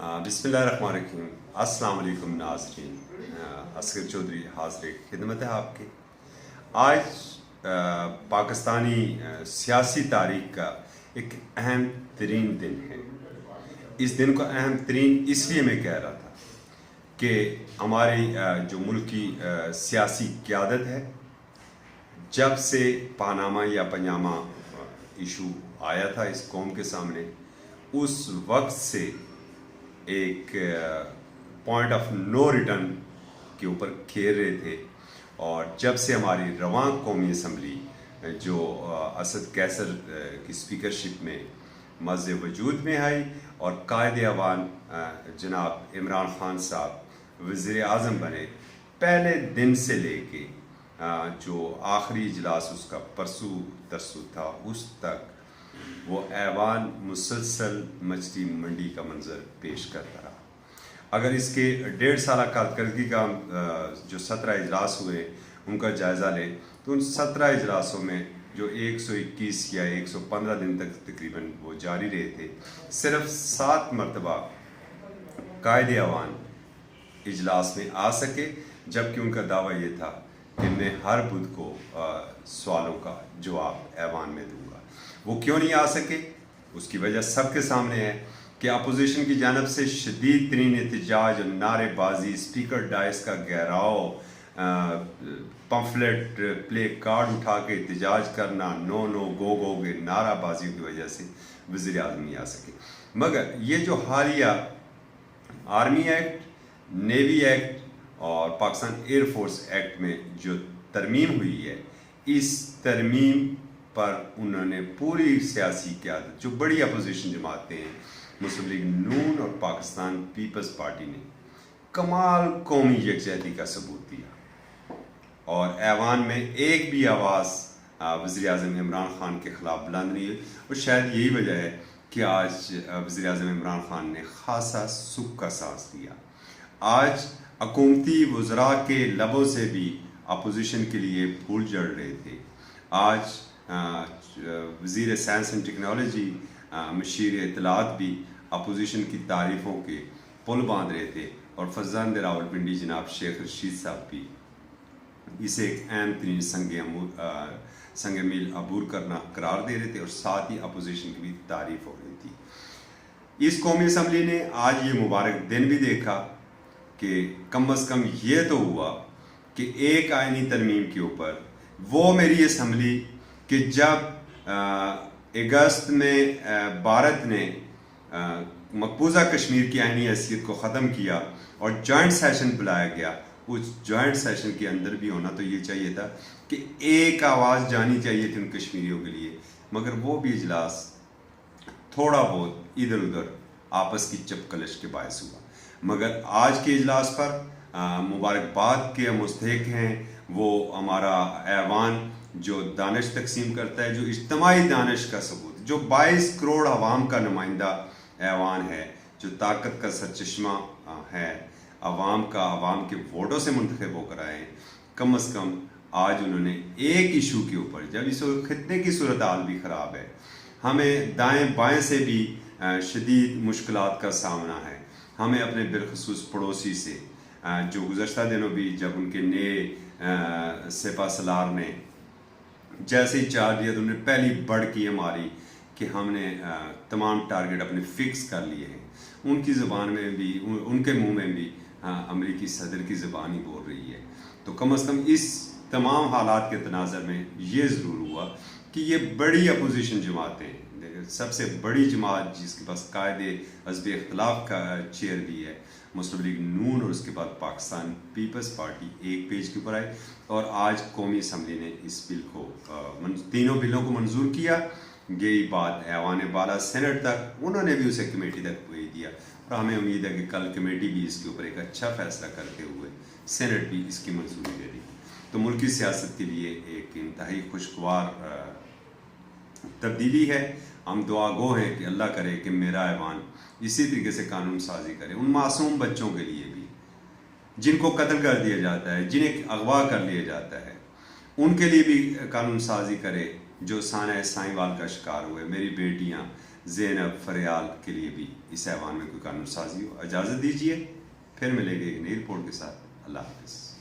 بسم اللہ الرحمن الرحیم. السلام علیکم ناظرین. اصغر چودھری حاضر خدمت ہے آپ کی. آج پاکستانی سیاسی تاریخ کا ایک اہم ترین دن ہے. اس دن کو اہم ترین اس لیے میں کہہ رہا تھا کہ ہماری جو ملک کی سیاسی قیادت ہے، جب سے پاناما یا پنجاما ایشو آیا تھا اس قوم کے سامنے، اس وقت سے ایک پوائنٹ آف نو ریٹرن کے اوپر کھیل رہے تھے. اور جب سے ہماری رواں قومی اسمبلی جو اسد قیصر کی اسپیکرشپ میں مز وجود میں آئی اور قائد ایوان جناب عمران خان صاحب وزیر اعظم بنے، پہلے دن سے لے کے جو آخری اجلاس اس کا پرسوں ترسوں تھا، اس تک وہ ایوان مسلسل مچھلی منڈی کا منظر پیش کرتا رہا. اگر اس کے 1.5 سالہ کارکردگی کا جو 17 اجلاس ہوئے ان کا جائزہ لیں تو ان 17 اجلاسوں میں جو 121 یا 115 دن تک تقریباً وہ جاری رہے تھے، صرف 7 مرتبہ قائد ایوان اجلاس میں آ سکے، جبکہ ان کا دعویٰ یہ تھا کہ میں ہر بدھ کو سوالوں کا جواب ایوان میں دوں گا. وہ کیوں نہیں آ سکے؟ اس کی وجہ سب کے سامنے ہے کہ اپوزیشن کی جانب سے شدید ترین احتجاج، نعرے بازی، اسپیکر ڈائس کا گھیراؤ، پمفلٹ پلے کارڈ اٹھا کے احتجاج کرنا، نو نو گو گو کے نعرہ بازیوں کی وجہ سے وزیر اعظم نہیں آ سکے. مگر یہ جو حالیہ آرمی ایکٹ، نیوی ایکٹ اور پاکستان ایئر فورس ایکٹ میں جو ترمیم ہوئی ہے، اس ترمیم پر انہوں نے پوری سیاسی قیادت، جو بڑی اپوزیشن جماعتیں ہیں، مسلم لیگ نون اور پاکستان پیپلز پارٹی نے کمال قومی یکجہتی کا ثبوت دیا. اور ایوان میں ایک بھی آواز وزیر اعظم عمران خان کے خلاف بلند نہیں ہے. اور شاید یہی وجہ ہے کہ آج وزیر اعظم عمران خان نے خاصا سکھ کا سانس لیا. آج حکومتی وزراء کے لبوں سے بھی اپوزیشن کے لیے پھول جڑ رہے تھے. آج وزیر سائنس اینڈ ٹیکنالوجی، مشیر اطلاعات بھی اپوزیشن کی تعریفوں کے پل باندھ رہے تھے. اور فضان راولپنڈی جناب شیخ رشید صاحب بھی اسے ایک اہم ترین سنگ میل عبور کرنا قرار دے رہے تھے، اور ساتھ ہی اپوزیشن کی بھی تعریف ہو رہی تھی. اس قومی اسمبلی نے آج یہ مبارک دن بھی دیکھا کہ کم از کم یہ تو ہوا کہ ایک آئینی ترمیم کے اوپر وہ میری اسمبلی کہ جب اگست میں بھارت نے مقبوضہ کشمیر کی آئینی حیثیت کو ختم کیا اور جوائنٹ سیشن بلایا گیا، اس جوائنٹ سیشن کے اندر بھی ہونا تو یہ چاہیے تھا کہ ایک آواز جانی چاہیے تھی ان کشمیریوں کے لیے. مگر وہ بھی اجلاس تھوڑا بہت ادھر ادھر آپس کی چپکلش کے باعث ہوا. مگر آج کے اجلاس پر مبارکباد کے مستحق ہیں وہ ہمارا ایوان، جو دانش تقسیم کرتا ہے، جو اجتماعی دانش کا ثبوت، جو 22 کروڑ عوام کا نمائندہ ایوان ہے، جو طاقت کا سرچشمہ ہے، عوام کا، عوام کے ووٹوں سے منتخب ہو کر آئے ہیں. کم از کم آج انہوں نے ایک ایشو کے اوپر، جب اس خطے کی صورتحال بھی خراب ہے، ہمیں دائیں بائیں سے بھی شدید مشکلات کا سامنا ہے، ہمیں اپنے بالخصوص پڑوسی سے، جو گزشتہ دنوں بھی جب ان کے نئے سپہ سالار نے جیسے ہی چارج دیا تو انہوں نے پہلی بڑھ کی ہماری کہ ہم نے تمام ٹارگٹ اپنے فکس کر لیے ہیں. ان کی زبان میں بھی، ان کے منہ میں بھی امریکی صدر کی زبان ہی بول رہی ہے. تو کم از کم اس تمام حالات کے تناظر میں یہ ضرور ہوا کہ یہ بڑی اپوزیشن جماعتیں، سب سے بڑی جماعت جس کے پاس قائد حزب اختلاف کا چیئر بھی ہے، مسلم لیگ نون، اور اس کے بعد پاکستان پیپلز پارٹی، ایک پیج کے اوپر آئی. اور آج قومی اسمبلی نے اس بل کو، تینوں بلوں کو منظور کیا. یہی بات ایوان بالا سینٹ تک، انہوں نے بھی اسے کمیٹی تک بھیج دیا. اور ہمیں امید ہے کہ کل کمیٹی بھی اس کے اوپر ایک اچھا فیصلہ کرتے ہوئے سینٹ بھی اس کی منظوری دے دی. تو ملکی سیاست کے لیے ایک انتہائی خوشگوار تبدیلی ہے. ہم دعا گو ہیں کہ اللہ کرے کہ میرا ایوان اسی طریقے سے قانون سازی کرے ان معصوم بچوں کے لیے بھی جن کو قتل کر دیا جاتا ہے، جنہیں اغوا کر لیا جاتا ہے، ان کے لیے بھی قانون سازی کرے جو سانحہ سائیں وال کا شکار ہوئے. میری بیٹیاں، زینب فریال کے لیے بھی اس ایوان میں کوئی قانون سازی ہو. اجازت دیجیے، پھر ملیں گے ایک نئی رپورٹ کے ساتھ. اللہ حافظ.